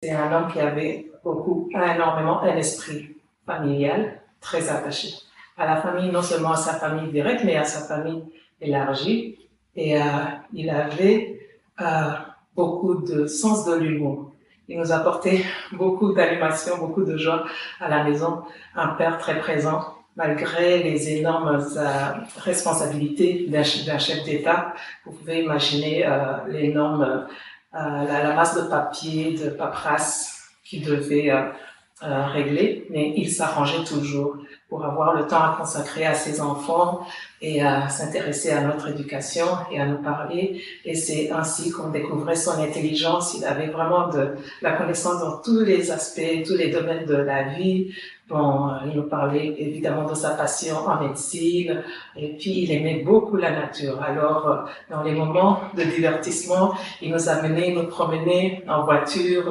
C'est un homme qui avait énormément un esprit familial très attaché à la famille, non seulement à sa famille directe, mais à sa famille élargie. Et il avait beaucoup de sens de l'humour. Il nous apportait beaucoup d'animation, beaucoup de joie à la maison. Un père très présent, malgré les énormes responsabilités d'un chef d'État. Vous pouvez imaginer l'énorme la masse de papier, de paperasse qu'il devait régler, mais il s'arrangeait toujours pour avoir le temps à consacrer à ses enfants et à s'intéresser à notre éducation et à nous parler. Et c'est ainsi qu'on découvrait son intelligence. Il avait vraiment de la connaissance dans tous les aspects, tous les domaines de la vie. Bon, il nous parlait évidemment de sa passion en médecine, et puis il aimait beaucoup la nature. Alors, dans les moments de divertissement, il nous amenait, nous promenait en voiture